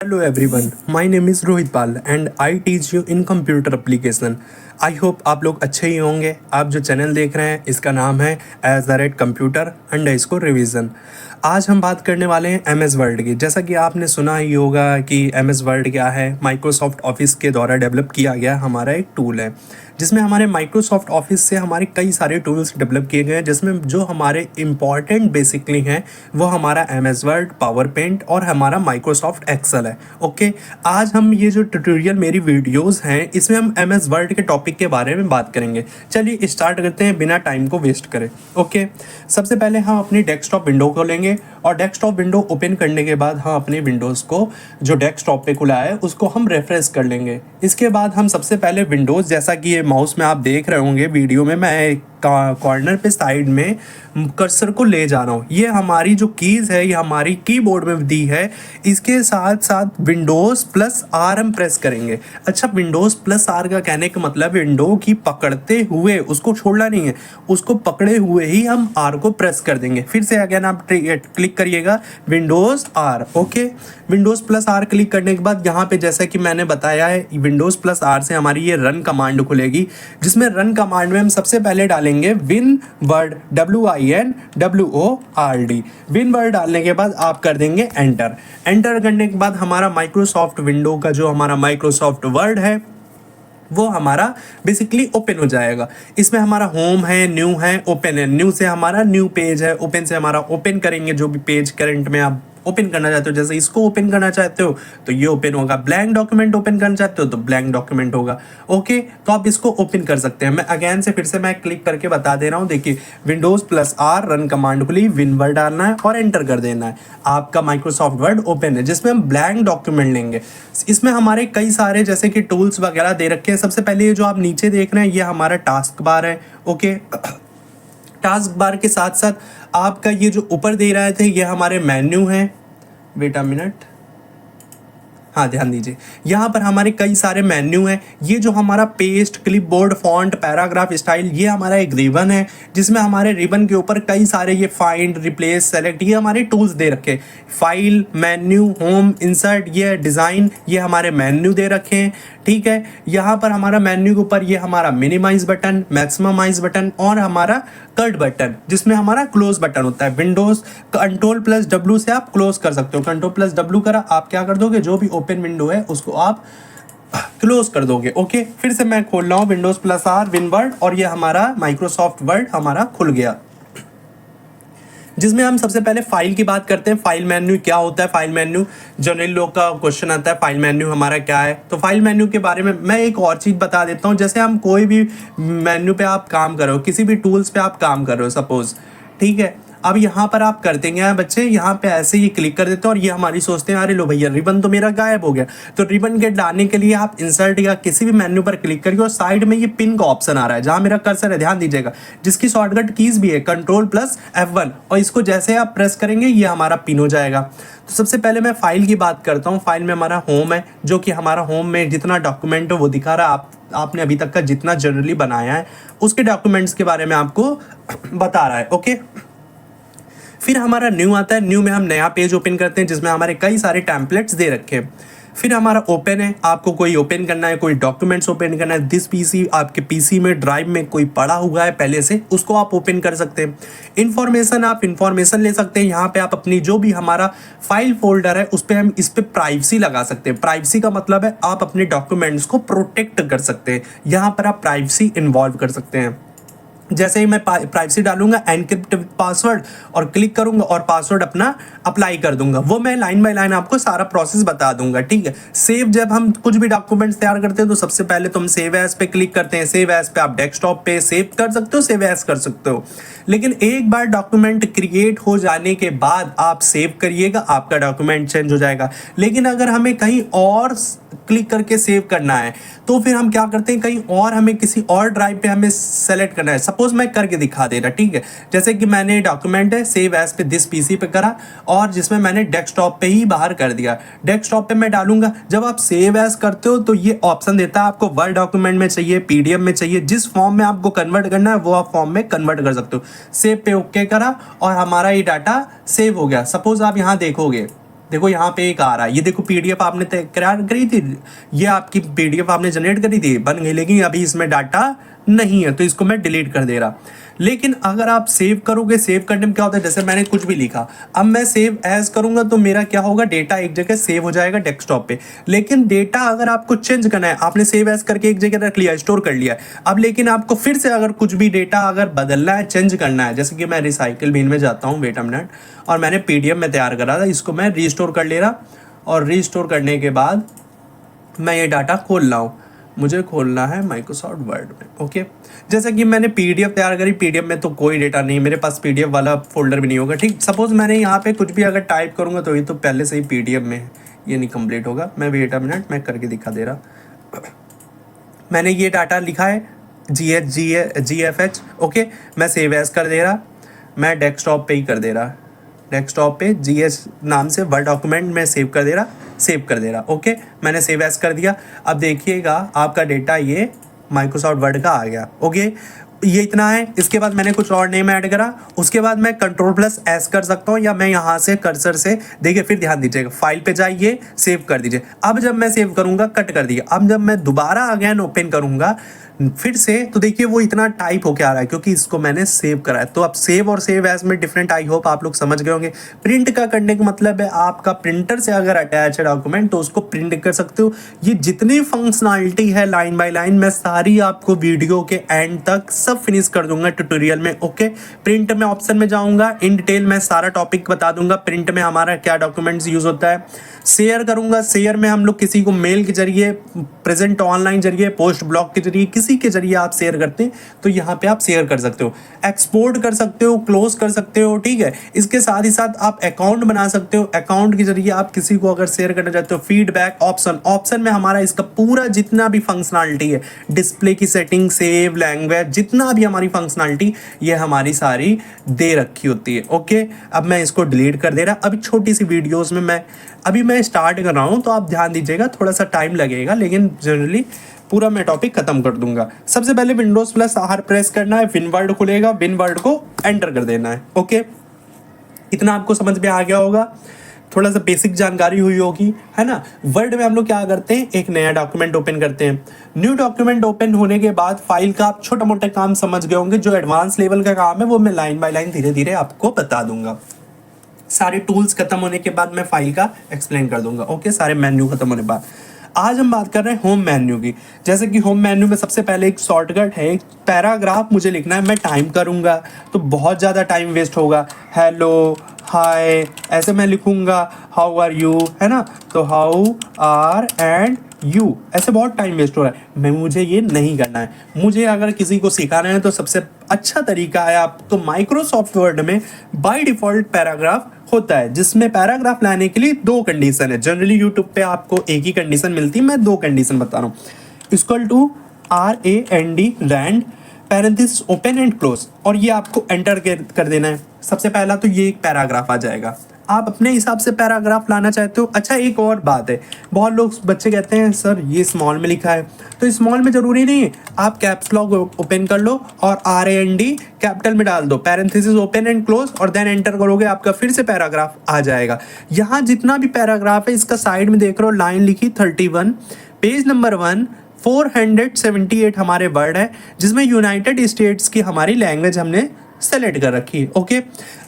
Hello everyone, my name is Rohit Pal and I teach you in computer application. I hope आप लोग अच्छे ही होंगे। आप जो चैनल देख रहे हैं इसका नाम है @computer_revision। आज हम बात करने वाले हैं एम एस वर्ड की। जैसा कि आपने सुना ही होगा कि एम एस वर्ड क्या है, माइक्रोसॉफ्ट ऑफिस के द्वारा डेवलप किया गया हमारा एक टूल है जिसमें हमारे माइक्रोसॉफ्ट ऑफिस से हमारे कई सारे टूल्स डेवलप किए गए हैं, जिसमें जो हमारे इम्पॉर्टेंट बेसिकली हैं वो हमारा M S word, power paint और हमारा माइक्रोसॉफ्ट एक्सेल है। ओके, आज हम ये जो ट्यूटोरियल मेरी वीडियोस हैं इसमें हम एम एस वर्ड के टॉपिक के बारे में बात करेंगे। चलिए स्टार्ट करते हैं बिना टाइम को वेस्ट करें। ओके, सबसे पहले हम अपनी डेस्कटॉप विंडो खोलेंगे और डेस्कटॉप विंडो ओपन करने के बाद हम अपने विंडोज़ को जो डेस्कटॉप पे खुला है उसको हम रेफ्रेश कर लेंगे। इसके बाद हम सबसे पहले विंडोज़, जैसा कि ये माउस में आप देख रहे होंगे वीडियो में, मैं कॉर्नर पे साइड में कर्सर को ले जा रहा हूँ। ये हमारी जो कीज़ है ये हमारी कीबोर्ड में दी है। इसके साथ साथ विंडोज़ प्लस आर हम प्रेस करेंगे। अच्छा, विंडोज़ प्लस आर का कहने का मतलब विंडो की पकड़ते हुए, उसको छोड़ना नहीं है, उसको पकड़े हुए ही हम आर को प्रेस कर देंगे। फिर से अगेन आप क्लिक करिएगा Windows R. Okay, Windows plus R click करने के बाद यहाँ पे जैसा कि मैंने बताया है विंडोज़ प्लस आर से हमारी ये रन कमांड खुलेगी, जिसमें रन कमांड में हम सबसे पहले डालेंगे win word, WINWORD। Win word डालने के बाद आप कर देंगे एंटर। एंटर करने के बाद हमारा माइक्रोसॉफ्ट विंडो का जो हमारा माइक्रोसॉफ्ट वर्ड है वो हमारा बेसिकली ओपन हो जाएगा। इसमें हमारा होम है, न्यू है, ओपन है। न्यू से हमारा न्यू पेज है, ओपन से हमारा ओपन करेंगे जो भी पेज करंट में आप ओपन करना चाहते हो। जैसे इसको ओपन करना चाहते हो तो ये ओपन होगा, ब्लैंक डॉक्यूमेंट ओपन करना चाहते हो तो ब्लैंक डॉक्यूमेंट होगा। ओके, तो आप इसको ओपन कर सकते हैं। मैं अगेन से फिर से मैं क्लिक करके बता दे रहा हूँ। देखिए, Windows plus R run command खुली, विन वर्ड डालना है और एंटर कर देना है। आपका माइक्रोसॉफ्ट वर्ड ओपन है जिसमें हम ब्लैंक डॉक्यूमेंट लेंगे। इसमें हमारे कई सारे जैसे कि टूल्स वगैरह दे रखे हैं। सबसे पहले ये जो आप नीचे देख रहे हैं ये हमारा टास्क बार है। ओके, टास्क बार के साथ साथ आपका ये जो ऊपर दे रहे थे ये हमारे मेन्यू है। वेट अ मिनट, हाँ ध्यान दीजिए, यहाँ पर हमारे कई सारे मेन्यू हैं। ये जो हमारा paste, clipboard, font, paragraph style, ये हमारा एक रिबन है जिसमें हमारे रिबन के ऊपर कई सारे ये फाइंड, रिप्लेस, सेलेक्ट, ये हमारे टूल्स दे रखे। फाइल, मेन्यू, होम, इंसर्ट, ये डिज़ाइन, ये हमारे मेन्यू दे रखे हैं। ठीक है, यहाँ पर हमारा मेन्यू के ऊपर ये हमारा मिनिमाइज बटन, मैक्सिममाइज बटन और हमारा कट बटन, जिसमें हमारा क्लोज बटन होता है। विंडोज Ctrl+W से आप क्लोज कर सकते हो। Ctrl+W करा आप क्या कर दोगे, जो भी ओपन विंडो है उसको आप क्लोज कर दोगे। ओके, फिर से मैं खोल रहा हूँ Windows plus R, winword, और ये हमारा माइक्रोसॉफ्ट वर्ड हमारा खुल गया, जिसमें हम सबसे पहले फाइल की बात करते हैं। फाइल मेन्यू क्या होता है? फाइल मेन्यू जनरल लोग का क्वेश्चन आता है, फाइल मेन्यू हमारा क्या है? तो फाइल मेन्यू के बारे में मैं एक और चीज़ बता देता हूँ। जैसे हम कोई भी मेन्यू पे आप काम कर रहे हो, किसी भी टूल्स पे आप काम कर रहे हो सपोज, ठीक है, अब यहाँ पर आप करते हैं बच्चे, यहाँ पे ऐसे ही क्लिक कर देते हो और ये हमारी सोचते हैं अरे लो भैया रिबन तो मेरा गायब हो गया। तो रिबन के डालने के लिए आप इंसर्ट या किसी भी मेन्यू पर क्लिक करिए और साइड में ये पिन का ऑप्शन आ रहा है जहाँ मेरा कर्सर है, ध्यान दीजिएगा, जिसकी शॉर्टकट कीज भी है Ctrl+F1, और इसको जैसे आप प्रेस करेंगे ये हमारा पिन हो जाएगा। तो सबसे पहले मैं फाइल की बात करता हूँ। फाइल में हमारा होम है, जो कि हमारा होम में जितना डॉक्यूमेंट है वो दिखा रहा है। आपने अभी तक का जितना जनरली बनाया है उसके डॉक्यूमेंट्स के बारे में आपको बता रहा है। ओके, फिर हमारा न्यू आता है। न्यू में हम नया पेज ओपन करते हैं जिसमें हमारे कई सारे टेम्पलेट्स दे रखे हैं। फिर हमारा ओपन है, आपको कोई ओपन करना है, कोई डॉक्यूमेंट्स ओपन करना है। दिस पीसी, आपके पीसी में ड्राइव में कोई पड़ा हुआ है पहले से, उसको आप ओपन कर सकते हैं। इन्फॉर्मेशन, आप इन्फॉर्मेशन ले सकते हैं। यहाँ पे आप अपनी जो भी हमारा फाइल फोल्डर है उस पर हम इस पर प्राइवेसी लगा सकते हैं। प्राइवेसी का मतलब है आप अपने डॉक्यूमेंट्स को प्रोटेक्ट कर सकते हैं। यहाँ पर आप प्राइवेसी इन्वॉल्व कर सकते हैं। जैसे ही मैं प्राइवेसी डालूंगा एनक्रिप्ट पासवर्ड और क्लिक करूंगा और पासवर्ड अपना अप्लाई कर दूंगा, वो मैं लाइन बाय लाइन आपको सारा प्रोसेस बता दूंगा। ठीक है, सेव, जब हम कुछ भी डॉक्यूमेंट्स तैयार करते हैं तो सबसे पहले तो हम सेव एज पे क्लिक करते हैं। सेव एज पे आप डेस्कटॉप पे सेव कर सकते हो, सेव एज कर सकते हो, लेकिन एक बार डॉक्यूमेंट क्रिएट हो जाने के बाद आप सेव करिएगा, आपका डॉक्यूमेंट चेंज हो जाएगा। लेकिन अगर हमें कहीं और क्लिक करके सेव करना है तो फिर हम क्या करते हैं, कहीं और हमें किसी और ड्राइव पे हमें सेलेक्ट करना है। सपोज मैं करके दिखा दे रहा, ठीक है, जैसे कि मैंने डॉक्यूमेंट है सेव एज पे दिस पीसी पे करा और जिसमें मैंने डेस्कटॉप पे ही बाहर कर दिया। डेस्कटॉप पे मैं डालूंगा, जब आप सेव एज करते हो तो ये ऑप्शन देता है आपको वर्ड डॉक्यूमेंट में चाहिए, पीडीएफ में चाहिए, जिस फॉर्म में आपको कन्वर्ट करना है वो आप फॉर्म में कन्वर्ट कर सकते हो। सेव पे ओके करा और हमारा ये डाटा सेव हो गया। सपोज आप यहाँ देखोगे देखो यहाँ पे एक आ रहा है, ये देखो पीडीएफ आपने तैयार करी थी, ये आपकी पीडीएफ आपने जनरेट करी थी, बन गई, लेकिन अभी इसमें डाटा नहीं है तो इसको मैं डिलीट कर दे रहा। लेकिन अगर आप सेव करोगे, सेव करने में क्या होता है, जैसे मैंने कुछ भी लिखा, अब मैं सेव एज करूंगा तो मेरा क्या होगा, डेटा एक जगह सेव हो जाएगा डेस्कटॉप पे। लेकिन डेटा अगर आपको चेंज करना है, आपने सेव एज करके एक जगह रख लिया, स्टोर कर लिया, अब लेकिन आपको फिर से अगर कुछ भी डेटा अगर बदलना है, चेंज करना है, जैसे कि मैं रिसाइकिल बिन में जाता हूँ, वेट अ मिनट, और मैंने पीडीएफ में तैयार करा था, इसको मैं रीस्टोर कर ले रहा, और रीस्टोर करने के बाद मैं ये डाटा खोल रहा हूँ, मुझे खोलना है माइक्रोसॉफ्ट वर्ड में। ओके, जैसे कि मैंने पीडीएफ तैयार करी, पीडीएफ में तो कोई डेटा नहीं, मेरे पास पीडीएफ वाला फोल्डर भी नहीं होगा। ठीक, सपोज मैंने यहाँ पे कुछ भी अगर टाइप करूँगा तो ये तो पहले से ही पीडीएफ में है, ये नहीं कंप्लीट होगा। मैं वेट अ मिनट, मैं करके दिखा दे रहा। मैंने ये डाटा लिखा है GFH। ओके, मैं सेव एज कर दे रहा, मैं डेस्कटॉप पे ही कर दे रहा, डेस्कटॉप पे GS नाम से वर्ड डॉक्यूमेंट में सेव कर दे रहा, सेव कर दे रहा। ओके, मैंने सेव एज कर दिया। अब देखिएगा आपका डेटा ये माइक्रोसॉफ्ट वर्ड का आ गया। ओके, ये इतना है। इसके बाद मैंने कुछ और नेम ऐड करा, उसके बाद मैं Ctrl+S कर सकता हूँ, या मैं यहाँ से कर्सर से, देखिए फिर ध्यान दीजिएगा, फाइल पे जाइए, सेव कर दीजिए। अब जब मैं सेव करूँगा, कट कर दिया। अब जब मैं दोबारा अगेन ओपन करूँगा फिर से, तो देखिए वो इतना टाइप होके आ रहा है क्योंकि इसको मैंने सेव करा है। तो अब सेव और सेव एज में डिफरेंट, आई होप आप लोग समझ गए होंगे। प्रिंट का करने का मतलब है आपका प्रिंटर से अगर अटैच है डॉक्यूमेंट तो उसको प्रिंट कर सकते हो। ये जितनी फंक्शनलिटी है लाइन बाय लाइन मैं सारी आपको वीडियो के एंड तक सब फिनिश कर दूंगा ट्यूटोरियल में। ओके, प्रिंट में ऑप्शन में जाऊंगा, इन डिटेल में सारा टॉपिक बता दूंगा, प्रिंट में हमारा क्या डॉक्यूमेंट्स यूज होता है। शेयर करूंगा, शेयर में हम लोग किसी को मेल के जरिए, प्रेजेंट ऑनलाइन जरिए, पोस्ट ब्लॉग के जरिए, किसी के जरिए आप शेयर करते हैं तो यहाँ पे आप शेयर कर सकते हो, एक्सपोर्ट कर सकते हो, क्लोज कर सकते हो। ठीक है, इसके साथ ही साथ आप अकाउंट बना सकते हो, अकाउंट के जरिए आप किसी को अगर शेयर करना चाहते हो। फीडबैक ऑप्शन, ऑप्शन में हमारा इसका पूरा जितना भी फंक्शनलिटी है, डिस्प्ले की सेटिंग, सेव, लैंग्वेज, जितना भी हमारी फंक्शनलिटी, ये हमारी सारी दे रखी होती है। ओके, अब मैं इसको डिलीट कर दे रहा। अभी छोटी सी वीडियोस में मैं स्टार्ट कर रहा हूँ तो आप ध्यान दीजिएगा, थोड़ा सा टाइम लगेगा, लेकिन जनरली पूरा मैं टॉपिक खत्म कर दूंगा। सबसे पहले Windows+R प्रेस करना है, विनवर्ड खुलेगा, विनवर्ड को एंटर कर देना है। ओके, इतना आपको समझ में आ गया होगा, थोड़ा सा बेसिक जानकारी हुई होगी, है ना। वर्ड में हम लोग क्या करते हैं, एक नया डॉक्यूमेंट ओपन करते हैं। न्यू डॉक्यूमेंट ओपन होने के बाद फाइल का आप छोटा मोटा काम समझ गए होंगे, जो एडवांस लेवल का काम है वो मैं लाइन बाय लाइन धीरे धीरे आपको बता दूंगा। सारे टूल्स खत्म होने के बाद मैं फाइल का एक्सप्लेन कर दूंगा। ओके, सारे मेन्यू खत्म होने के बाद आज हम बात कर रहे हैं होम मेन्यू की। जैसे कि होम मेन्यू में सबसे पहले एक शॉर्टकट है, एक पैराग्राफ मुझे लिखना है। मैं टाइम करूंगा तो बहुत ज़्यादा टाइम वेस्ट होगा। हेलो, हाय, ऐसे मैं लिखूंगा, हाउ आर यू, है ना, तो हाउ आर एंड यू, ऐसे बहुत टाइम वेस्ट हो रहा है। मुझे ये नहीं करना है। मुझे अगर किसी को सिखाना है तो सबसे अच्छा तरीका है, आप तो माइक्रोसॉफ्ट वर्ड में बाय डिफॉल्ट पैराग्राफ होता है, जिसमें पैराग्राफ लाने के लिए दो कंडीशन है। जनरली यूट्यूब पे आपको एक ही कंडीशन मिलती है, मैं दो कंडीशन बता रहा हूँ। Equal to RAND, rand, parenthesis open and close, और ये आपको एंटर कर देना है। सबसे पहला तो ये एक पैराग्राफ आ जाएगा। आप अपने हिसाब से पैराग्राफ लाना चाहते हो। अच्छा, एक और बात है, बहुत लोग बच्चे कहते हैं सर ये स्मॉल में लिखा है, तो स्मॉल में जरूरी नहीं है, आप कैप्स लॉक ओपन कर लो और RAND कैपिटल में डाल दो, पैरेंथेसिस ओपन एंड क्लोज, और देन एंटर करोगे, आपका फिर से पैराग्राफ आ जाएगा। यहाँ जितना भी पैराग्राफ है इसका साइड में देख रहे हो लाइन लिखी 31, पेज नंबर 1, 478 हमारे वर्ड है, जिसमें यूनाइटेड स्टेट्स की हमारी लैंग्वेज हमने सेलेक्ट कर रखी है। ओके,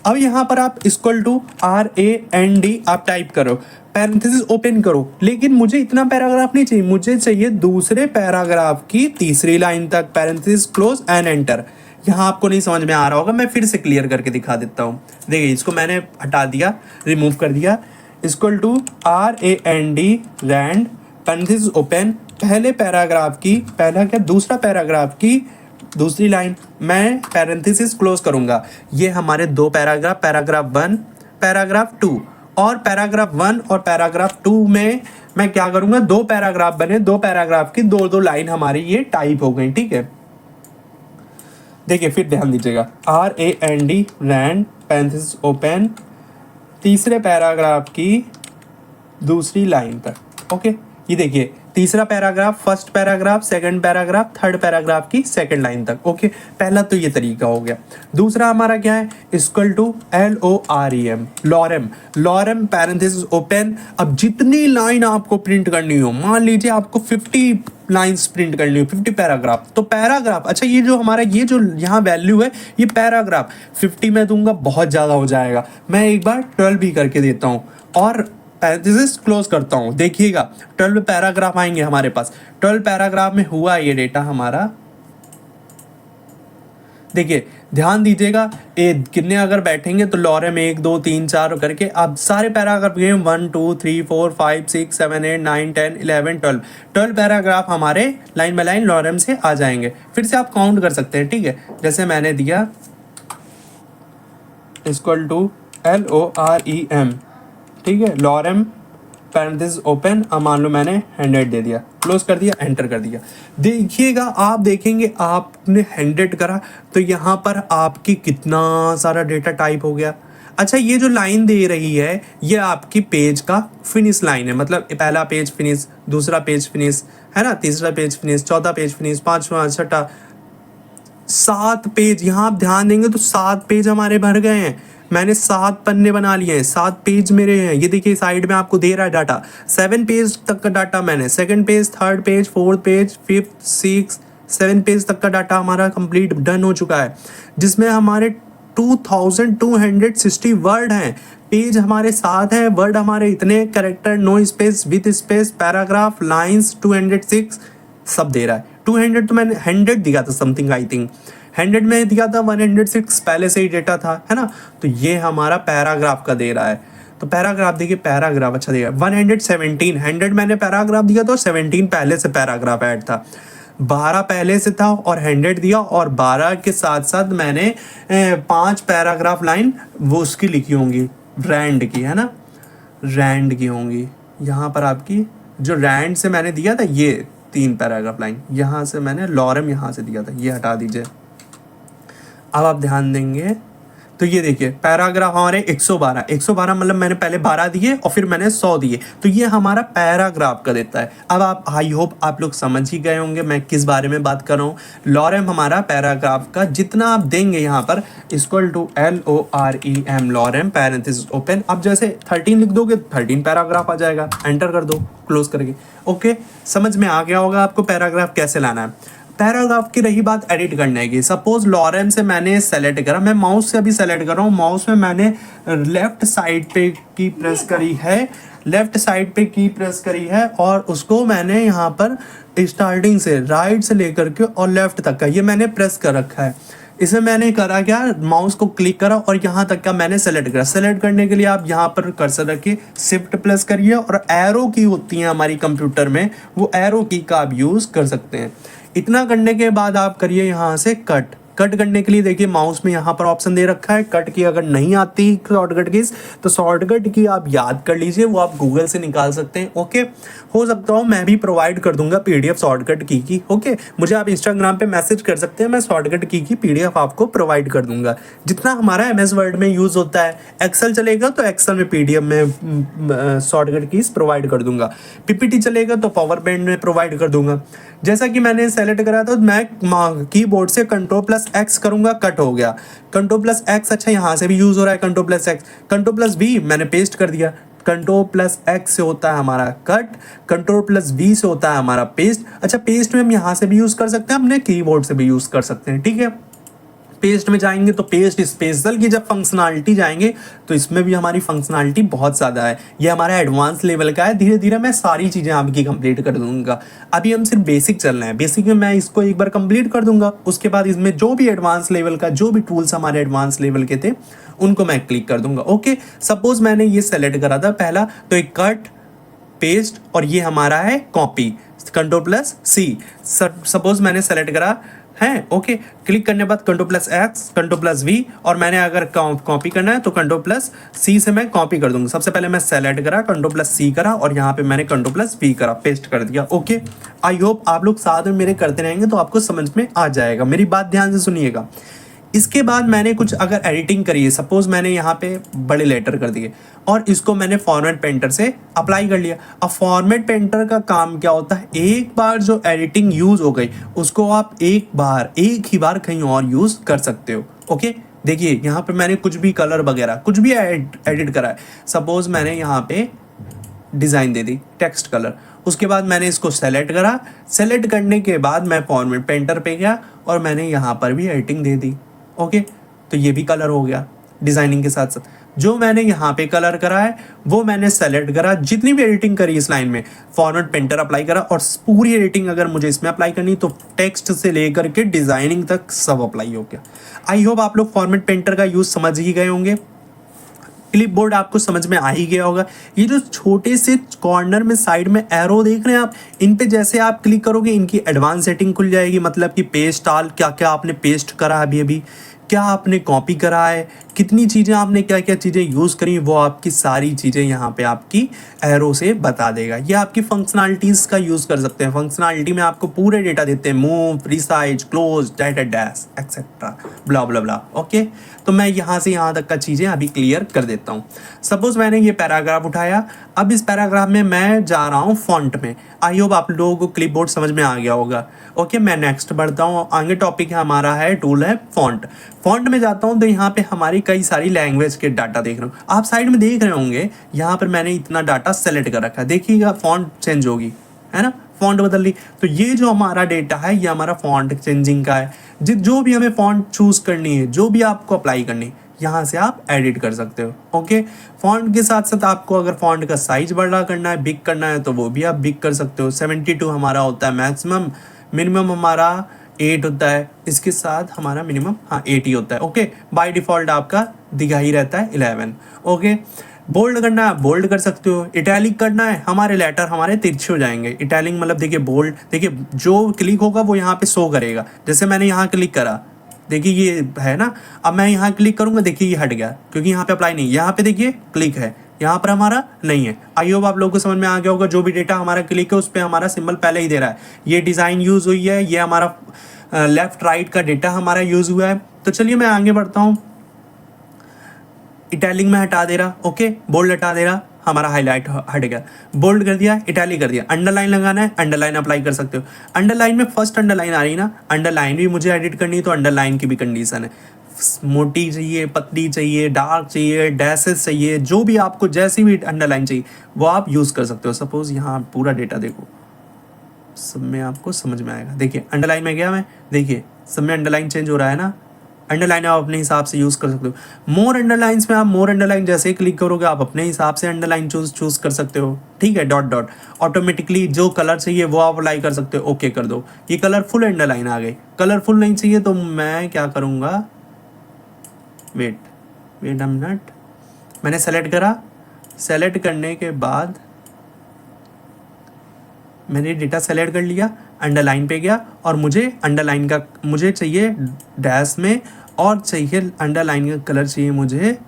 अब यहाँ पर आप इक्वल टू RAND आप टाइप करो, पैरेंथेसिस ओपन करो, लेकिन मुझे इतना पैराग्राफ नहीं चाहिए, मुझे चाहिए दूसरे पैराग्राफ की तीसरी लाइन तक, पैरेंथेसिस क्लोज एंड एंटर। यहाँ आपको नहीं समझ में आ रहा होगा, मैं फिर से क्लियर करके दिखा देता हूँ। देखिए, इसको मैंने हटा दिया, रिमूव कर दिया। Equal to RAND, rand, parenthesis open, पहले पैराग्राफ की, पहला क्या, दूसरा पैराग्राफ की दूसरी लाइन, मैं पैरेंथेसिस क्लोज करूंगा। ये हमारे दो पैराग्राफ, पैराग्राफ 1, पैराग्राफ 2, और पैराग्राफ 1 और पैराग्राफ 2 में मैं क्या करूंगा, दो पैराग्राफ बने, दो पैराग्राफ की दो दो लाइन हमारी ये टाइप हो गई। ठीक है, देखिए फिर ध्यान दीजिएगा, RAND, रैंड, पैरेंथेसिस ओपन, तीसरे पैराग्राफ की दूसरी लाइन तक। ओके, ये देखिए तीसरा paragraph, first paragraph, second paragraph, third paragraph की सेकंड लाइन तक। ओके, पहला तो ये तरीका हो गया। दूसरा हमारा क्या है, equal to LOREM, lorem, lorem parenthesis open. अब जितनी लाइन आपको प्रिंट करनी हो, मान लीजिए आपको 50 लाइंस प्रिंट करनी हो, 50 पैराग्राफ, तो पैराग्राफ, अच्छा ये जो हमारा ये जो यहाँ वैल्यू है ये पैराग्राफ 50 में दूंगा, बहुत ज़्यादा हो जाएगा, मैं एक बार 12 भी करके देता हूँ और पैरेंथेसिस क्लोज करता हूँ। देखिएगा 12 पैराग्राफ आएंगे हमारे पास। 12 पैराग्राफ में हुआ ये डेटा हमारा, देखिए ध्यान दीजिएगा, ये कितने अगर बैठेंगे तो लॉरेम 1 2 3 4 करके आप सारे पैराग्राफ गए 1 2 3 4 5 6 7 8 9 10 11 12 12 पैराग्राफ हमारे लाइन बाय लाइन लॉरेम से आ जाएंगे। फिर से आप काउंट कर सकते हैं, ठीक है। जैसे मैंने दिया इक्वल टू LOREM, ठीक है, लॉरेम पैरेंथेसिस ओपन। अब मान लो मैंने 100 दे दिया, क्लोज कर दिया, एंटर कर दिया। देखिएगा आप देखेंगे आपने 100 करा तो यहाँ पर आपकी कितना सारा डेटा टाइप हो गया। अच्छा ये जो लाइन दे रही है ये आपकी पेज का फिनिश लाइन है, मतलब पहला पेज फिनिश, दूसरा पेज फिनिश है ना, तीसरा पेज फिनिश, चौथा पेज फिनिश, पांचवा, छठा, 7 पेज। यहाँ आप ध्यान देंगे तो 7 पेज हमारे भर गए हैं। मैंने 7 पन्ने बना लिए हैं, 7 पेज मेरे हैं। ये देखिए साइड में आपको दे रहा है डाटा, 7 पेज तक का डाटा मैंने, second page, third page, fourth page, fifth, 6 7 page तक का डाटा हमारा कंप्लीट डन हो चुका है, जिसमें हमारे 2260 वर्ड हैं। पेज हमारे 7 हैं, वर्ड हमारे इतने, character no space, with space, paragraph, lines 206 सब दे रहा है। 200 तो मैंने 100 दिया था समथिंग, आई थिंक 100 में दिया था, 106 पहले से ही डेटा था, है ना। तो ये हमारा पैराग्राफ का दे रहा है। तो पैराग्राफ देखिए, पैराग्राफ अच्छा देगा 117, 100 मैंने पैराग्राफ दिया तो 17 पहले से पैराग्राफ ऐड था, 12 पहले से था और 100 दिया, और 12 के साथ साथ मैंने 5 पैराग्राफ लाइन वो उसकी लिखी होंगी, रैंड की, है ना, रैंड की होंगी। यहाँ पर आपकी जो रैंड से मैंने दिया था ये 3 पैराग्राफ लाइन, यहाँ से मैंने लॉरेम यहाँ से दिया था, ये हटा दीजिए। अब आप ध्यान देंगे तो ये देखिए पैराग्राफ हमारे 112 मतलब मैंने पहले 12 दिए और फिर मैंने 100 दिए, तो ये हमारा पैराग्राफ का देता है। अब आप, आई होप आप लोग समझ ही गए होंगे मैं किस बारे में बात कर रहा हूँ। लॉरेम हमारा पैराग्राफ का जितना आप देंगे यहाँ पर equal to LOREM, lorem parenthesis open. अब जैसे 13 लिख दोगे 13 पैराग्राफ आ जाएगा, एंटर कर दो, क्लोज करके। ओके, समझ में आ गया होगा आपको पैराग्राफ कैसे लाना है। पैराग्राफ की रही बात एडिट करने की, सपोज लॉरेम से मैंने सेलेक्ट करा, मैं माउस से अभी सेलेक्ट कर रहा हूँ, माउस में मैंने लेफ्ट साइड पे की प्रेस करी है, लेफ्ट साइड पे की प्रेस करी है, और उसको मैंने यहाँ पर स्टार्टिंग से राइट से लेकर के और लेफ्ट तक का ये मैंने प्रेस कर रखा है। इसे मैंने करा क्या, माउस को क्लिक करा और यहाँ तक का मैंने सेलेक्ट करा। सेलेक्ट करने के लिए आप यहाँ पर कर्सर रखिए, शिफ्ट प्लस करिए, और एरो की होती है हमारी कंप्यूटर में, वो एरो की का आप यूज़ कर सकते हैं। इतना करने के बाद आप करिए यहाँ से कट। कट करने के लिए देखिए माउस में यहाँ पर ऑप्शन दे रखा है कट की। अगर नहीं आती शॉर्टकट की तो शॉर्टकट की आप याद कर लीजिए, वो आप गूगल से निकाल सकते हैं। ओके, हो सकता हो मैं भी प्रोवाइड कर दूंगा PDF शॉर्टकट की। ओके, मुझे आप इंस्टाग्राम पे मैसेज कर सकते हैं, मैं शॉर्टकट की PDF आपको प्रोवाइड कर दूंगा। जितना हमारा MS वर्ड में यूज़ होता है, एक्सेल चलेगा तो एक्सेल में PDF में शॉर्टकट कीज प्रोवाइड कर दूंगा, PPT चलेगा तो पावर पॉइंट में प्रोवाइड कर दूंगा। जैसा कि मैंने सेलेक्ट करा तो मैं कीबोर्ड से Ctrl+X करूंगा, कट हो गया। Ctrl+X, अच्छा यहाँ से भी यूज़ हो रहा है Ctrl+X। Ctrl+V मैंने पेस्ट कर दिया। Ctrl+X से होता है हमारा कट, Ctrl+V से होता है हमारा पेस्ट। अच्छा, पेस्ट में हम यहाँ से भी यूज़ कर सकते हैं, अपने कीबोर्ड से भी यूज़ कर सकते हैं, ठीक है। पेस्ट में जाएंगे तो पेस्ट स्पेशल की जब फंक्शनलिटी जाएंगे तो इसमें भी हमारी फंक्शनलिटी बहुत ज़्यादा है। ये हमारा एडवांस लेवल का है, धीरे धीरे मैं सारी चीज़ें आपकी कंप्लीट कर दूंगा। अभी हम सिर्फ बेसिक चल रहे हैं, बेसिक में मैं इसको एक बार कंप्लीट कर दूंगा, उसके बाद इसमें जो भी एडवांस लेवल का जो भी टूल्स हमारे एडवांस लेवल के थे उनको मैं क्लिक कर दूंगा। ओके, सपोज मैंने ये सेलेक्ट करा था पहला, तो एक कट, पेस्ट, और ये हमारा है कॉपी, Ctrl+C। सपोज मैंने सेलेक्ट करा है, ओके, क्लिक करने के बाद Ctrl+X, Ctrl+V, और मैंने अगर कॉपी करना है तो Ctrl+C से मैं कॉपी कर दूंगा। सबसे पहले मैं सेलेक्ट करा, Ctrl+C करा, और यहाँ पे मैंने Ctrl+V करा, पेस्ट कर दिया। ओके, आई होप आप लोग साथ में मेरे करते रहेंगे तो आपको समझ में आ जाएगा। मेरी बात ध्यान से सुनिएगा। इसके बाद मैंने कुछ अगर एडिटिंग करी है, सपोज मैंने यहाँ पे बड़े लेटर कर दिए और इसको मैंने फॉर्मेट पेंटर से अप्लाई कर लिया। अब फॉर्मेट पेंटर का काम क्या होता है, एक बार जो एडिटिंग यूज हो गई उसको आप एक ही बार कहीं और यूज कर सकते हो। ओके, देखिए यहाँ पे मैंने कुछ भी कलर वगैरह कुछ भी एडिट करा है। सपोज मैंने यहाँ पे डिज़ाइन दे दी टेक्स्ट कलर, उसके बाद मैंने इसको सेलेक्ट करा, सेलेक्ट करने के बाद मैं फॉर्मेट पेंटर पे गया और मैंने यहाँ पर भी एडिटिंग दे दी। ओके, तो ये भी कलर हो गया डिज़ाइनिंग के साथ साथ। जो मैंने यहाँ पे कलर करा है वो मैंने सेलेक्ट करा, जितनी भी एडिटिंग करी इस लाइन में फॉर्मेट पेंटर अप्लाई करा, और पूरी एडिटिंग अगर मुझे इसमें अप्लाई करनी तो टेक्स्ट से लेकर के डिज़ाइनिंग तक सब अप्लाई हो गया। आई होप आप लोग फॉर्मेट पेंटर का यूज़ समझ ही गए होंगे। क्लिप बोर्ड आपको समझ में आ ही गया होगा। ये जो छोटे से कॉर्नर में साइड में एरो देख रहे हैं आप, इन पे जैसे आप क्लिक करोगे इनकी एडवांस सेटिंग खुल जाएगी। मतलब कि पेस्ट आल, क्या क्या आपने पेस्ट करा अभी अभी, क्या आपने कॉपी करा है, कितनी चीज़ें आपने क्या क्या चीज़ें यूज़ करी, वो आपकी सारी चीज़ें यहाँ पे आपकी एरो से बता देगा। ये आपकी फंक्शनलिटीज़ का यूज़ कर सकते हैं। फंक्शनलिटी में आपको पूरे डेटा देते हैं, move, resize, close, data dash etcetera, blah blah blah. Okay, तो मैं यहाँ से यहाँ तक का चीज़ें अभी क्लियर कर देता हूँ। सपोज मैंने ये पैराग्राफ उठाया, अब इस पैराग्राफ में मैं जा रहा हूँ फॉन्ट में। आई होप आप लोगों को क्लिप बोर्ड समझ में आ गया होगा। ओके, मैं नेक्स्ट बढ़ता हूँ। आगे टॉपिक है हमारा है टूल है फॉन्ट। फॉन्ट में जाता हूँ तो यहाँ पे हमारी कई सारी लैंग्वेज के डाटा देख रहा हूँ। आप साइड में देख रहे होंगे यहाँ पर मैंने इतना डाटा सेलेक्ट कर रखा है। देखिएगा फॉन्ट चेंज होगी, है ना, फॉन्ट बदल ली। तो ये जो हमारा डेटा है ये हमारा फॉन्ट चेंजिंग का है। जो भी हमें फॉन्ट चूज करनी है, जो भी आपको अप्लाई करनी है, यहाँ से आप एडिट कर सकते हो। ओके, फॉन्ट के साथ साथ आपको अगर फॉन्ट का साइज बड़ा करना है, बिग करना है, तो वो भी आप बिग कर सकते हो। 72 हमारा होता है मैक्सिमम, मिनिमम हमारा 8 होता है, इसके साथ हमारा मिनिमम 80 होता है। ओके, बाय डिफॉल्ट आपका दिखा ही रहता है 11। ओके, बोल्ड करना है बोल्ड कर सकते हो, इटैलिक करना है, हमारे लेटर हमारे तिरछे हो जाएंगे। इटैलिक मतलब देखिए बोल्ड, देखिए जो क्लिक होगा वो यहाँ पे शो करेगा। जैसे मैंने यहाँ क्लिक करा, देखिए ये है ना, अब मैं यहाँ क्लिक करूंगा, देखिए ये हट गया क्योंकि यहाँ पे अप्लाई नहीं, यहाँ पे देखिए क्लिक है, यहाँ पर हमारा नहीं है। आई होप आप लोगों को समझ में आ गया होगा। जो भी डेटा हमारा क्लिक है उस पर हमारा सिंबल पहले ही दे रहा है। ये डिज़ाइन यूज़ हुई है, ये हमारा लेफ्ट राइट का डेटा हमारा यूज़ हुआ है। तो चलिए मैं आगे बढ़ता हूँ। इटैलिक में हटा दे रहा, ओके, बोल्ड हटा दे रहा, हमारा हाईलाइट हट गया। बोल्ड कर दिया, इटैलिक कर दिया। अंडरलाइन लगाना है, अंडरलाइन अप्लाई कर सकते हो। अंडरलाइन में फर्स्ट अंडरलाइन आ रही ना, अंडरलाइन भी मुझे एडिट करनी है तो अंडरलाइन की भी कंडीशन है। मोटी चाहिए, पतली चाहिए, डार्क चाहिए, डैसेस चाहिए, जो भी आपको जैसी भी अंडरलाइन चाहिए वो आप यूज़ कर सकते हो। सपोज यहाँ पूरा डेटा देखो, सब में आपको समझ में आएगा। देखिए अंडरलाइन में गया मैं, देखिए सब में अंडरलाइन चेंज हो रहा है ना। अंडरलाइन आप अपने हिसाब से यूज़ कर सकते हो। मोर अंडरलाइंस में आप मोर अंडरलाइन जैसे ही क्लिक करोगे आप अपने हिसाब से अंडरलाइन चूज़ कर सकते हो। ठीक है, डॉट डॉट ऑटोमेटिकली जो कलर चाहिए वो आप अप्लाई कर सकते हो। ओके कर दो, ये कलरफुल अंडरलाइन आ गई। कलरफुल नहीं चाहिए तो मैं क्या करूँगा, वेट अ मिनट, मैंने सेलेक्ट करा, सेलेक्ट करने के बाद मैंने डेटा सेलेक्ट कर लिया, अंडरलाइन पे गया और मुझे अंडरलाइन का मुझे चाहिए डैश में, और चाहिए अंडरलाइन का कलर चाहिए मुझे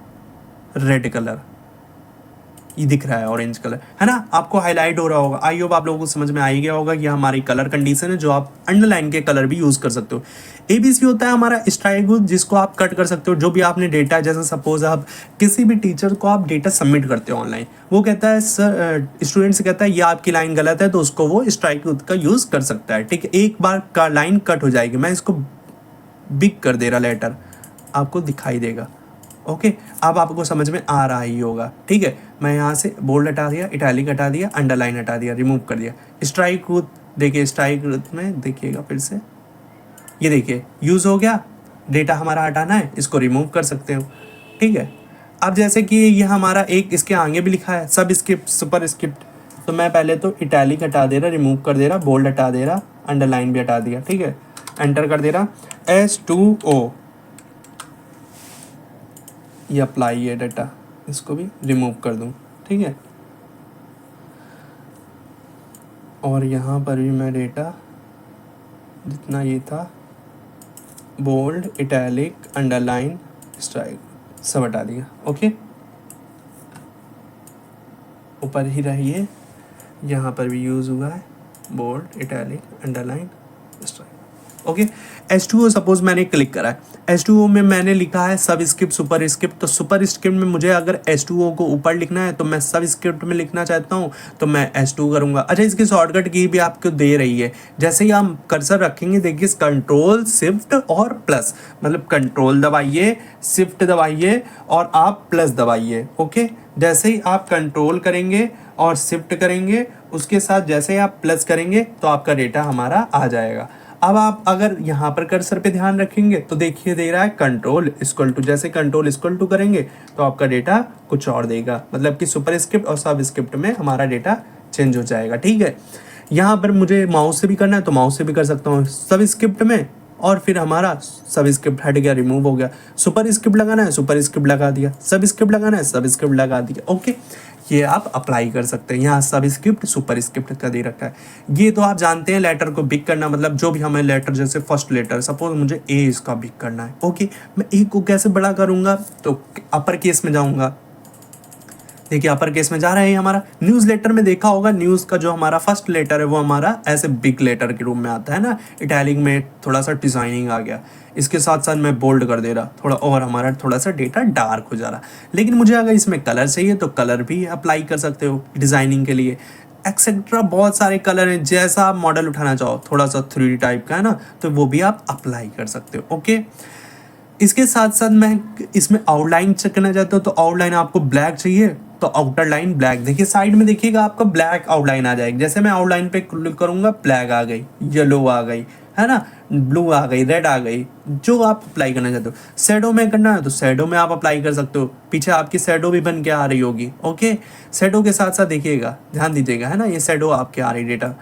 रेड कलर। ये दिख रहा है ऑरेंज कलर, है ना, आपको हाईलाइट हो रहा होगा। आई होप आप लोगों को समझ में आ ही गया होगा कि हमारी कलर कंडीशन है जो आप अंडरलाइन के कलर भी यूज़ कर सकते हो। ABC होता है हमारा स्ट्राइक, जिसको आप कट कर सकते हो। जो भी आपने डेटा, जैसे सपोज आप किसी भी टीचर को आप डेटा सबमिट करते हो ऑनलाइन, वो कहता है सर, स्टूडेंट से कहता है ये आपकी लाइन गलत है, तो उसको वो स्ट्राइक का यूज़ कर सकता है। ठीक है, एक बार का लाइन कट हो जाएगी। मैं इसको बिग कर दे रहा, लेटर आपको दिखाई देगा। ओके, अब आपको समझ में आ रहा ही होगा। ठीक है, मैं यहाँ से बोल्ड हटा दिया, इटैलिक हटा दिया, अंडरलाइन हटा दिया, रिमूव कर दिया। स्ट्राइक रूट, देखिए स्ट्राइक रूट में देखिएगा फिर से, ये देखिए यूज़ हो गया। डेटा हमारा हटाना है, इसको रिमूव कर सकते हो। ठीक है, अब जैसे कि ये हमारा एक इसके आगे भी लिखा है सब स्क्रिप्ट, सुपर स्क्रिप्ट, तो मैं पहले तो इटैलिक हटा दे रहा, रिमूव कर दे रहा, बोल्ड हटा दे रहा, अंडरलाइन भी हटा दिया। ठीक है, एंटर कर दे रहा, S2O, ये अप्लाई है डाटा, इसको भी रिमूव कर दूं। ठीक है, और यहाँ पर भी मैं डेटा जितना ये था, बोल्ड, इटैलिक, अंडरलाइन, स्ट्राइक, सब हटा दिया। ओके, ऊपर ही रहिए, यहाँ पर भी यूज़ हुआ है bold, italic, underline, strike. Okay. H2O suppose मैंने क्लिक करा है, H2O में मैंने लिखा है सब स्क्रिप्ट सुपर स्क्रिप्ट, तो सुपर स्क्रिप्ट में मुझे अगर H2O को ऊपर लिखना है तो मैं सब स्क्रिप्ट में लिखना चाहता हूँ तो मैं H2 करूँगा। अच्छा, इसकी शॉर्टकट की भी आपको दे रही है, जैसे ही आप कर्सर रखेंगे देखिए कंट्रोल शिफ्ट और प्लस, मतलब कंट्रोल दबाइए, शिफ्ट दबाइए और आप प्लस दबाइए। ओके, जैसे ही आप कंट्रोल करेंगे और शिफ्ट करेंगे, उसके साथ जैसे ही आप प्लस करेंगे तो आपका डेटा हमारा आ जाएगा। अब आप अगर यहाँ पर कर्सर पे ध्यान रखेंगे तो देखिए दे रहा है कंट्रोल इक्वल टू, जैसे कंट्रोल इक्वल टू करेंगे तो आपका डेटा कुछ और देगा, मतलब कि सुपर स्क्रिप्ट और सब स्क्रिप्ट में हमारा डेटा चेंज हो जाएगा। ठीक है, यहाँ पर मुझे माउस से भी करना है तो माउस से भी कर सकता हूँ सब स्क्रिप्ट में, और फिर हमारा सब स्क्रिप्ट हट गया, रिमूव हो गया। सुपर स्क्रिप्ट लगाना है सुपर स्क्रिप्ट लगा दिया, सब स्क्रिप्ट लगाना है सब स्क्रिप्ट लगा दिया। ओके, ये आप अप्लाई कर सकते हैं। यहाँ सब स्क्रिप्ट सुपर स्क्रिप्ट का दे रखा है। ये तो आप जानते हैं लेटर को बिग करना, मतलब जो भी हमें लेटर, जैसे फर्स्ट लेटर सपोज मुझे ए इसका बिग करना है। ओके, मैं ए को कैसे बड़ा करूँगा, तो अपर केस में जाऊँगा। देखिए अपर केस में जा रहा है हमारा। न्यूज़ लेटर में देखा होगा, न्यूज़ का जो हमारा फर्स्ट लेटर है वो हमारा ऐसे बिग लेटर के रूप में आता है ना, इटैलिक में थोड़ा सा डिजाइनिंग आ गया। इसके साथ साथ मैं बोल्ड कर दे रहा थोड़ा, और हमारा थोड़ा सा डेटा डार्क हो जा रहा। लेकिन मुझे अगर इसमें कलर चाहिए तो कलर भी अप्लाई कर सकते हो डिज़ाइनिंग के लिए, एक्सेट्रा बहुत सारे कलर हैं। जैसा आप मॉडल उठाना चाहो, थोड़ा सा 3D टाइप का है ना, तो वो भी आप अप्लाई कर सकते हो। ओके, इसके साथ साथ मैं इसमें आउटलाइन चेक करना चाहता हूँ, तो आउटलाइन आपको ब्लैक चाहिए तो आउटर लाइन ब्लैक, देखिए साइड में देखिएगा आपका ब्लैक आउटलाइन आ जाएगी। जैसे मैं आउटलाइन पे क्लिक करूंगा ब्लैक आ गई, येलो आ गई, है ना, ब्लू आ गई, रेड आ गई, जो आप अप्लाई करना चाहते हो। शैडो में करना है तो शैडो में आप अप्लाई कर सकते हो, पीछे आपकी शैडो भी बन के आ रही होगी। ओके, शैडो के साथ साथ देखिएगा, ध्यान दीजिएगा, है ना, ये शैडो आपके आ रही डेटा।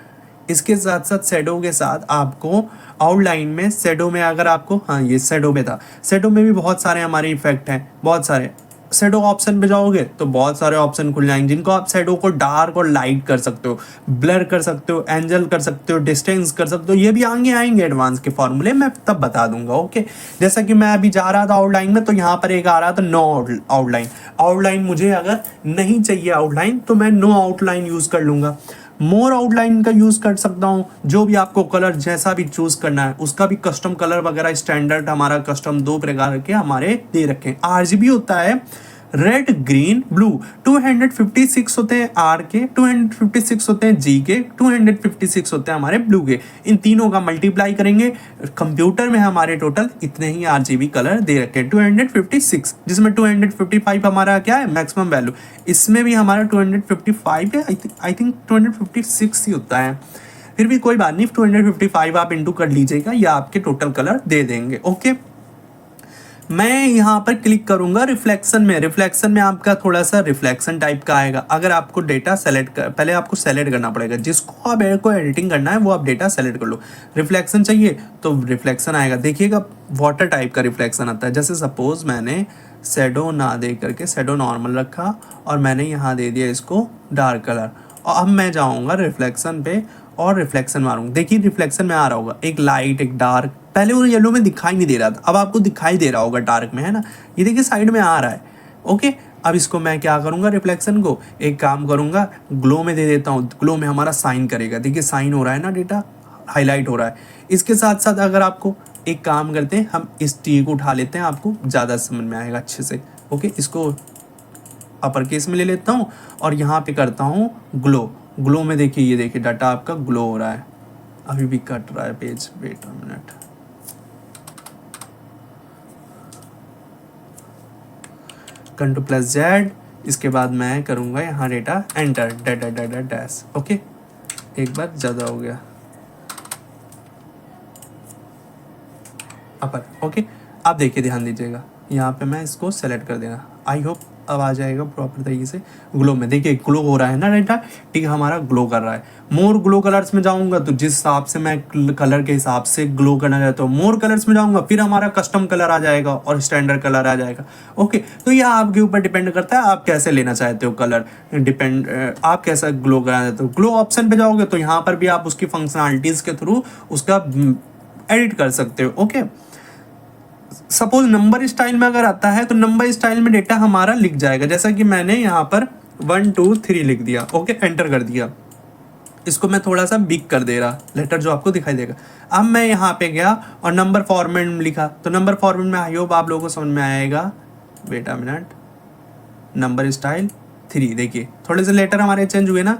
इसके साथ साथ शैडो के साथ आपको आउटलाइन में, शैडो में अगर आपको, हाँ ये शैडो में था, शैडो में भी बहुत सारे हमारे इफेक्ट हैं, बहुत सारे। शैडो ऑप्शन पे जाओगे तो बहुत सारे ऑप्शन खुल जाएंगे जिनको आप शैडो को डार्क और लाइट कर सकते हो, ब्लर कर सकते हो, एंजल कर सकते हो, डिस्टेंस कर सकते हो। ये भी आगे आएंगे एडवांस के फॉर्मूले, मैं तब बता दूंगा। ओके, जैसा कि मैं अभी जा रहा था आउटलाइन में तो यहाँ पर एक आ रहा था नो आउटलाइन। आउटलाइन मुझे अगर नहीं चाहिए आउटलाइन तो मैं नो आउटलाइन यूज कर लूंगा। मोर आउटलाइन का यूज कर सकता हूँ, जो भी आपको कलर जैसा भी चूज करना है उसका भी कस्टम कलर वगैरह स्टैंडर्ड हमारा कस्टम 2 प्रकार के हमारे दे रखे हैं। RGB होता है रेड ग्रीन ब्लू, 256 होते हैं आर के, 256 होते हैं जी के, 256 होते हैं हमारे ब्लू के। इन तीनों का मल्टीप्लाई करेंगे, कंप्यूटर में हमारे टोटल इतने ही RGB कलर दे रखे हैं 256, जिसमें 255 हमारा क्या है मैक्सिमम वैल्यू, इसमें भी हमारा 255 है, आई थिंक 256 ही होता है। फिर भी कोई बात नहीं, 255 आप इंटू कर लीजिएगा, या आपके टोटल कलर दे देंगे। ओके, मैं यहाँ पर क्लिक करूंगा रिफ्लेक्शन में। रिफ्लेक्शन में आपका थोड़ा सा रिफ्लेक्शन टाइप का आएगा। अगर आपको डेटा सेलेक्ट कर, पहले आपको सेलेक्ट करना पड़ेगा, जिसको आप को एडिटिंग करना है वो आप डेटा सेलेक्ट कर लो। रिफ्लेक्शन चाहिए तो रिफ्लेक्शन आएगा, देखिएगा वाटर टाइप का रिफ्लेक्शन आता है। जैसे सपोज मैंने शेडो ना दे करके शेडो नॉर्मल रखा और मैंने यहाँ दे दिया इसको डार्क कलर, और अब मैं जाऊँगा रिफ्लेक्शन पे और रिफ्लेक्शन मारूंगा। देखिए रिफ्लेक्शन में आ रहा होगा एक लाइट एक डार्क, पहले वो येलो में दिखाई नहीं दे रहा था, अब आपको दिखाई दे रहा होगा डार्क में, है ना, ये देखिए साइड में आ रहा है। ओके, अब इसको मैं क्या करूंगा, रिफ्लेक्शन को एक काम करूंगा ग्लो में दे देता हूँ, ग्लो में हमारा साइन करेगा। देखिए साइन हो रहा है ना, डेटा हाईलाइट हो रहा है। इसके साथ साथ अगर आपको एक काम करते हैं, हम इस टी को उठा लेते हैं, आपको ज़्यादा समझ में आएगा अच्छे से। ओके, इसको अपर केस में ले लेता हूँ और यहाँ पे करता हूँ ग्लो। ग्लो में देखिए, ये देखिए डाटा आपका ग्लो हो रहा है, अभी भी कट रहा है page, wait a minute. Ctrl+Z, इसके बाद मैं करूँगा यहाँ डेटा एंटर, डैश। ओके, एक बार ज़्यादा हो गया अपर। ओके, आप देखिए ध्यान दीजिएगा, यहाँ पे मैं इसको सेलेक्ट कर देना, आई होप अब आ जाएगा प्रॉपर तरीके से। ग्लो में देखिए ग्लो हो रहा है ना डेटा, ठीक है, हमारा ग्लो कर रहा है। मोर ग्लो कलर्स में जाऊंगा तो जिस हिसाब से मैं कलर के हिसाब से ग्लो करना चाहता हूँ, मोर कलर्स में जाऊंगा, फिर हमारा कस्टम कलर आ जाएगा और स्टैंडर्ड कलर आ जाएगा। ओके, तो यह आपके ऊपर डिपेंड करता है आप कैसे लेना चाहते हो कलर, आप कैसा ग्लो कराना चाहते हो। ग्लो ऑप्शन पे जाओगे तो यहाँ पर भी आप उसकी फंक्शनलिटीज के थ्रू उसका एडिट कर सकते हो। ओके, सपोज नंबर स्टाइल में अगर आता है तो नंबर स्टाइल में डेटा हमारा लिख जाएगा, जैसा कि मैंने यहाँ पर 1 2 3 लिख दिया। ओके, एंटर कर दिया। इसको मैं थोड़ा सा बिग कर दे रहा, लेटर जो आपको दिखाई देगा। अब मैं यहाँ पे गया और नंबर फॉर्मेट में लिखा, तो नंबर फॉर्मेट में आई होप आप लोगों को समझ में आएगा। Wait a minute, number style 3, देखिए थोड़े से लेटर हमारे चेंज हुए ना।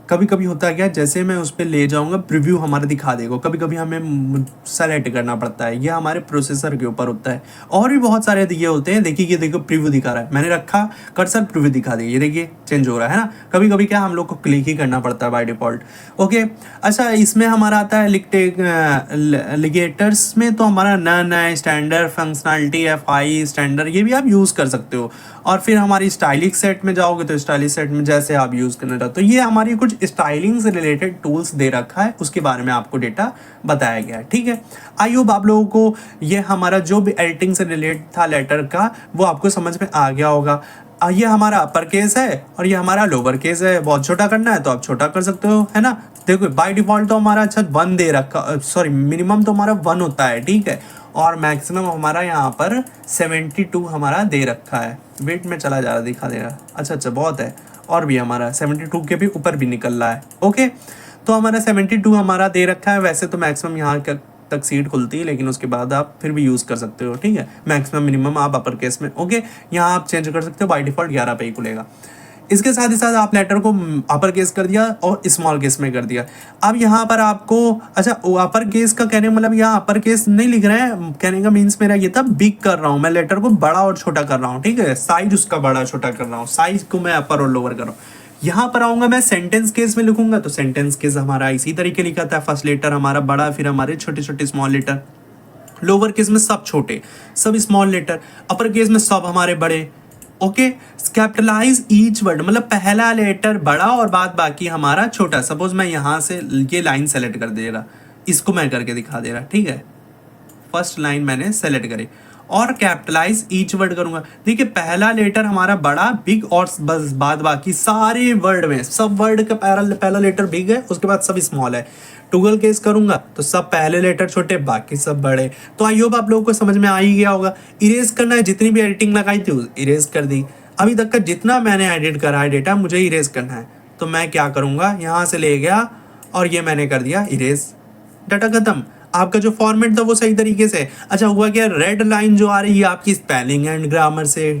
कभी कभी होता है क्या, जैसे मैं उस पर ले जाऊंगा प्रीव्यू हमारा दिखा देगा, कभी कभी हमें सेलेक्ट करना पड़ता है, ये हमारे प्रोसेसर के ऊपर होता है। और भी बहुत सारे दिए होते हैं, देखिए ये देखो प्रीव्यू दिखा रहा है, मैंने रखा कर्सर प्रीव्यू दिखा दिया, ये देखिए चेंज हो रहा है ना। कभी कभी क्या हम लोग को क्लिक ही करना पड़ता है बाय डिफॉल्ट। ओके, अच्छा इसमें हमारा आता है लिगेटर्स में, तो हमारा नन है, स्टैंडर्ड, फंक्शनलिटी, FI स्टैंडर्ड, ये भी आप यूज़ कर सकते हो। और फिर हमारी स्टाइलिक सेट में जाओगे तो स्टाइलिक सेट में जैसे आप यूज़ करना चाहते हो, ये हमारी कुछ स्टाइलिंग से रिलेटेड टूल्स दे रखा है, उसके बारे में आपको डेटा बताया गया है। ठीक है, आई होप आप लोगों को ये हमारा जो भी एडिटिंग से रिलेटेड था लेटर का वो आपको समझ में आ गया होगा। ये हमारा अपर केस है और ये हमारा लोअर केस है। बहुत छोटा करना है तो आप छोटा कर सकते हो, है ना। देखो बाय डिफॉल्ट तो हमारा अच्छा 1 दे रखा, सॉरी मिनिमम तो हमारा 1 होता है, ठीक है, और मैक्सिमम हमारा यहाँ पर 72 हमारा दे रखा है। वेट में चला जा रहा, दिखा दे रहा, अच्छा बहुत है। और भी हमारा 72 के भी ऊपर भी निकल रहा है। ओके, तो हमारा 72 हमारा दे रखा है। वैसे तो मैक्सिमम यहाँ तक सीट खुलती है, लेकिन उसके बाद आप फिर भी यूज़ कर सकते हो, ठीक है। मैक्सिमम मिनिमम आप अपर केस में, ओके, यहाँ आप चेंज कर सकते हो, बाय डिफॉल्ट 11 पे ही खुलेगा। इसके साथ ही साथ आप लेटर को अपर केस कर दिया और स्मॉल केस में कर दिया। अब यहाँ पर आपको, अच्छा अपर केस का कहने का मतलब यहाँ अपर केस नहीं लिख रहे हैं, कहने का मीन्स मेरा ये था बिग कर रहा हूँ मैं, लेटर को बड़ा और छोटा कर रहा हूँ, ठीक है, साइज उसका बड़ा छोटा कर रहा हूँ, साइज को मैं अपर और लोअर कर रहा हूँ। यहाँ पर आऊंगा मैं सेंटेंस केस में लिखूंगा, तो सेंटेंस केस हमारा इसी तरीके लिखा था, फर्स्ट लेटर हमारा बड़ा, फिर हमारे छोटे छोटे स्मॉल लेटर, लोअर केस में सब छोटे सब स्मॉल लेटर, अपर केस में सब हमारे बड़े। ओके, कैपिटलाइज ईच वर्ड, मतलब पहला लेटर बड़ा और बाद बाकी हमारा छोटा। सपोज मैं यहाँ से ये लाइन सेलेक्ट कर दे रहा, इसको मैं करके दिखा दे रहा, ठीक है, फर्स्ट लाइन मैंने सेलेक्ट करी और कैपिटलाइज ईच वर्ड करूंगा। देखिए पहला लेटर हमारा बड़ा बिग और बस बाद बाकी सारे वर्ड में सब वर्ड का पहला लेटर बिग है, उसके बाद सब स्मॉल है। टूगल केस करूंगा तो सब पहले लेटर छोटे बाकी सब बड़े। तो आई होप आप लोगों को समझ में आ ही गया होगा। इरेज करना है, जितनी भी एडिटिंग लगाई थी इरेज कर दी। अभी तक का जितना मैंने एडिट करा है डेटा मुझे इरेज करना है, तो मैं क्या करूंगा, यहाँ से ले गया और ये मैंने कर दिया इरेज, डाटा खत्म। आपका जो फॉर्मेट था वो सही तरीके से। अच्छा हुआ क्या, रेड लाइन जो आ रही है आपकी स्पेलिंग एंड ग्रामर से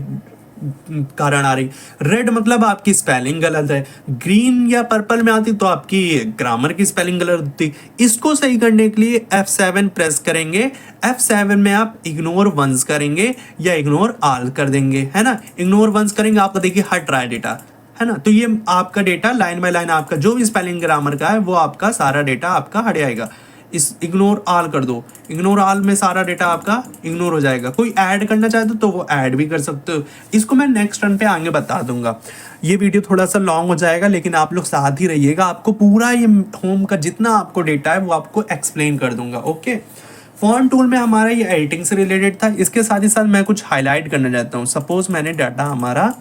कारण आ रही। रेड मतलब आपकी स्पेलिंग गलत है, ग्रीन या पर्पल में आती तो आपकी ग्रामर की स्पेलिंग गलत होती। इसको सही करने के लिए F7 प्रेस करेंगे। F7 में आप इग्नोर वंस करेंगे या इग्नोर ऑल कर देंगे, है ना। इग्नोर वंस करेंगे आपका देखिए हट रहा है डेटा, है ना। तो ये आपका डेटा लाइन बाय लाइन आपका जो भी स्पेलिंग ग्रामर का है वो आपका सारा डेटा आपका हट जाएगा। इस इग्नोर ऑल कर दो, इग्नोर ऑल में सारा डेटा आपका इग्नोर हो जाएगा। कोई ऐड करना चाहे तो वो ऐड भी कर सकते हो। इसको मैं नेक्स्ट टर्न पे आगे बता दूंगा। ये वीडियो थोड़ा सा लॉन्ग हो जाएगा, लेकिन आप लोग साथ ही रहिएगा, आपको पूरा ये होम का जितना आपको डेटा है वो आपको एक्सप्लेन कर दूंगा। ओके, फॉन्ट टूल में हमारा ये एडिटिंग से रिलेटेड था। इसके साथ ही साथ मैं कुछ हाईलाइट करना चाहता हूँ। सपोज मैंने डाटा हमारा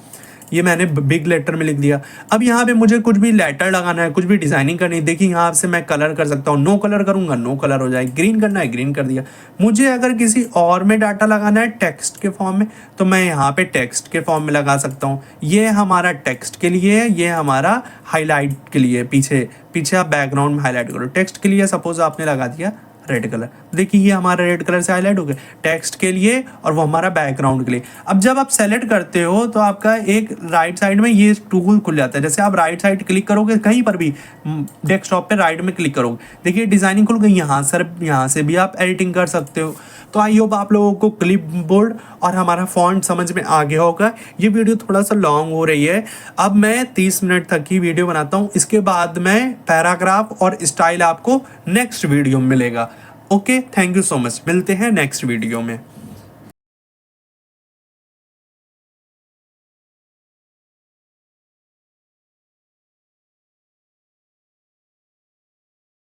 ये मैंने बिग लेटर में लिख दिया। अब यहाँ पे मुझे कुछ भी लेटर लगाना है, कुछ भी डिजाइनिंग करनी है, देखिए यहाँ से मैं कलर कर सकता हूँ। नो कलर करूँगा नो कलर हो जाए, ग्रीन करना है ग्रीन कर दिया। मुझे अगर किसी और में डाटा लगाना है टेक्स्ट के फॉर्म में, तो मैं यहाँ पे टेक्स्ट के फॉर्म में लगा सकता हूँ। ये हमारा टेक्स्ट के लिए है, ये हमारा हाईलाइट के लिए, पीछे आप बैकग्राउंड में हाईलाइट करो। टेक्स्ट के लिए सपोज आपने लगा दिया रेड कलर, देखिए ये हमारा रेड कलर से हाईलाइट हो गया टेक्स्ट के लिए, और वो हमारा बैकग्राउंड के लिए। अब जब आप सेलेक्ट करते हो तो आपका एक राइट साइड में ये टूल खुल जाता है। जैसे आप राइट साइड क्लिक करोगे कहीं पर भी डेस्कटॉप पे राइट में क्लिक करोगे, देखिए डिजाइनिंग खुल गई। यहाँ से भी आप एडिटिंग कर सकते हो। तो आई होप आप लोगों को क्लिप बोर्ड और हमारा फॉन्ट समझ में आ गया होगा। ये वीडियो थोड़ा सा लॉन्ग हो रही है, अब मैं 30 मिनट तक की वीडियो बनाता हूँ। इसके बाद में पैराग्राफ और स्टाइल आपको नेक्स्ट वीडियो में मिलेगा। Okay, thank you so much, मिलते हैं नेक्स्ट वीडियो में।